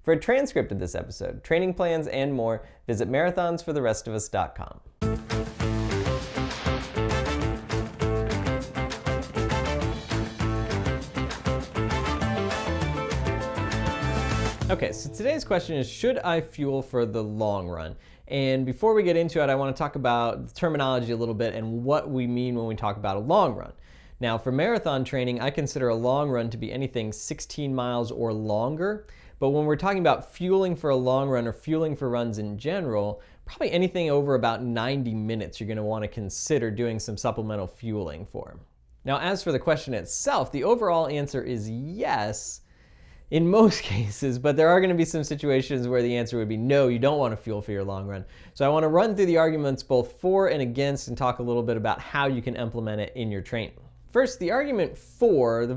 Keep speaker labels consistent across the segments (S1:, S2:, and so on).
S1: For a transcript of this episode, training plans, and more, visit marathonsfortherestofus.com. Okay, so today's question is, should I fuel for the long run? And before we get into it, I want to talk about the terminology a little bit and what we mean when we talk about a long run. Now, for marathon training, I consider a long run to be anything 16 miles or longer. But when we're talking about fueling for a long run or fueling for runs in general, probably anything over about 90 minutes you're going to want to consider doing some supplemental fueling for. Now, as for the question itself, the overall answer is yes in most cases, but there are going to be some situations where the answer would be no, you don't want to fuel for your long run. So I want to run through the arguments both for and against and talk a little bit about how you can implement it in your training. First, the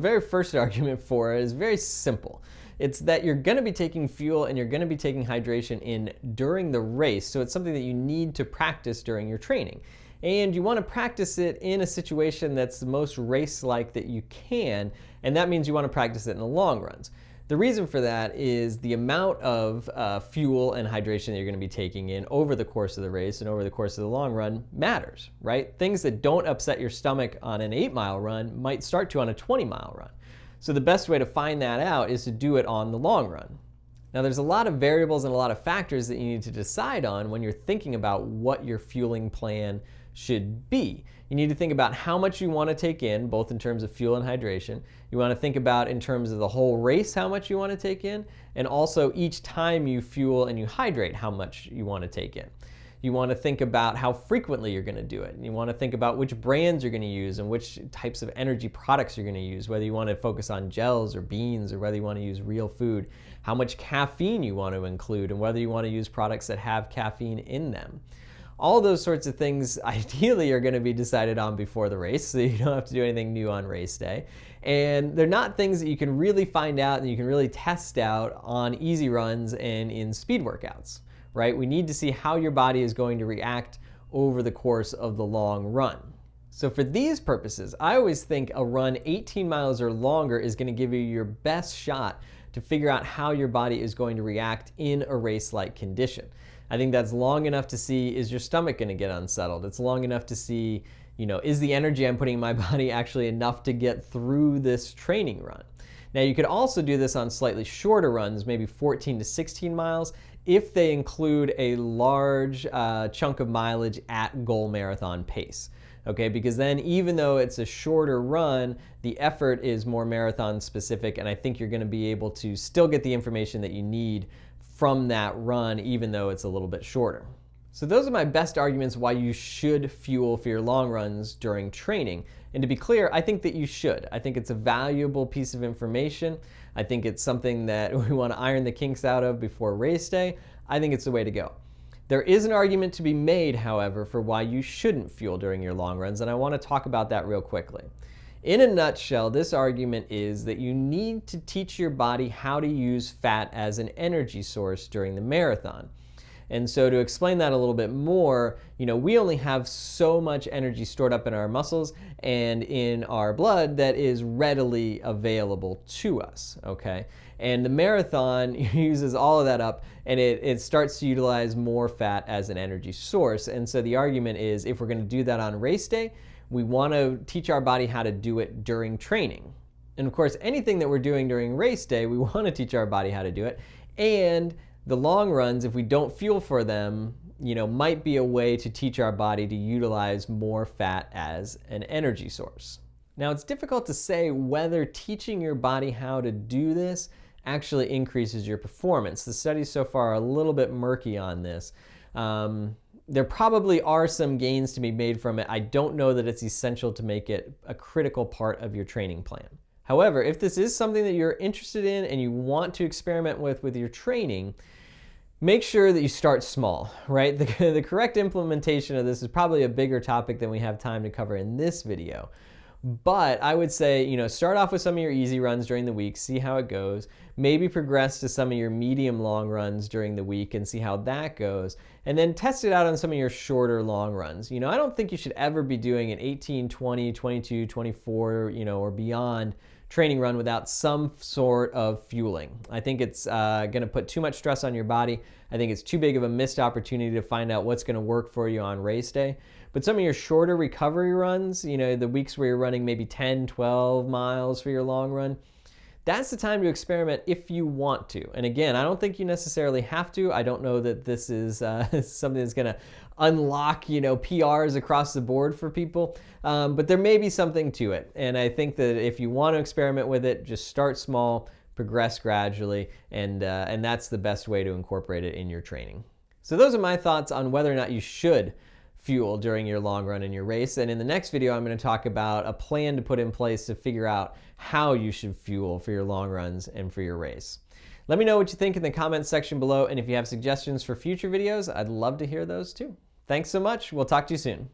S1: very first argument for is very simple. It's that you're going to be taking fuel and you're going to be taking hydration in during the race, so it's something that you need to practice during your training. And you want to practice it in a situation that's the most race-like that you can, and that means you want to practice it in the long runs. The reason for that is the amount of fuel and hydration that you're going to be taking in over the course of the race and over the course of the long run matters, right? Things that don't upset your stomach on an 8-mile run might start to on a 20-mile run. So the best way to find that out is to do it on the long run. Now, there's a lot of variables and a lot of factors that you need to decide on when you're thinking about what your fueling plan should be. You need to think about how much you want to take in, both in terms of fuel and hydration. You want to think about in terms of the whole race how much you want to take in, and also each time you fuel and you hydrate how much you want to take in. You want to think about how frequently you're going to do it. You want to think about which brands you're going to use and which types of energy products you're going to use, whether you want to focus on gels or beans or whether you want to use real food, how much caffeine you want to include, and whether you want to use products that have caffeine in them. All those sorts of things ideally are going to be decided on before the race, so you don't have to do anything new on race day. And they're not things that you can really find out and you can really test out on easy runs and in speed workouts, right? We need to see how your body is going to react over the course of the long run. So for these purposes, I always think a run 18 miles or longer is going to give you your best shot to figure out how your body is going to react in a race-like condition. I think that's long enough to see, is your stomach going to get unsettled? It's long enough to see, is the energy I'm putting in my body actually enough to get through this training run? Now, you could also do this on slightly shorter runs, maybe 14 to 16 miles, if they include a large chunk of mileage at goal marathon pace. Okay, because then even though it's a shorter run, the effort is more marathon specific, and I think you're going to be able to still get the information that you need from that run, even though it's a little bit shorter. So those are my best arguments why you should fuel for your long runs during training. And to be clear, I think that you should. I think it's a valuable piece of information. I think it's something that we want to iron the kinks out of before race day. I think it's the way to go. There is an argument to be made, however, for why you shouldn't fuel during your long runs, and I want to talk about that real quickly. In a nutshell, this argument is that you need to teach your body how to use fat as an energy source during the marathon. And so to explain that a little bit more, we only have so much energy stored up in our muscles and in our blood that is readily available to us, okay? And the marathon uses all of that up, and it starts to utilize more fat as an energy source. And so the argument is, if we're going to do that on race day, we want to teach our body how to do it during training. And of course, anything that we're doing during race day, we want to teach our body how to do it. And the long runs, if we don't fuel for them, might be a way to teach our body to utilize more fat as an energy source. Now, it's difficult to say whether teaching your body how to do this actually increases your performance. The studies so far are a little bit murky on this. There probably are some gains to be made from it. I don't know that it's essential to make it a critical part of your training plan. However, if this is something that you're interested in and you want to experiment with your training, make sure that you start small, right? The correct implementation of this is probably a bigger topic than we have time to cover in this video. But I would say, start off with some of your easy runs during the week, see how it goes. Maybe progress to some of your medium long runs during the week and see how that goes. And then test it out on some of your shorter long runs. I don't think you should ever be doing an 18, 20, 22, 24, or beyond training run without some sort of fueling. I think it's going to put too much stress on your body. I think it's too big of a missed opportunity to find out what's going to work for you on race day. But some of your shorter recovery runs, you know, the weeks where you're running maybe 10, 12 miles for your long run, that's the time to experiment if you want to. And again, I don't think you necessarily have to. I don't know that this is something that's going to unlock, you know, PRs across the board for people, but there may be something to it. And I think that if you want to experiment with it, just start small, progress gradually, and that's the best way to incorporate it in your training. So those are my thoughts on whether or not you should fuel during your long run and your race. And in the next video, I'm going to talk about a plan to put in place to figure out how you should fuel for your long runs and for your race. Let me know what you think in the comments section below. And if you have suggestions for future videos, I'd love to hear those too. Thanks so much. We'll talk to you soon.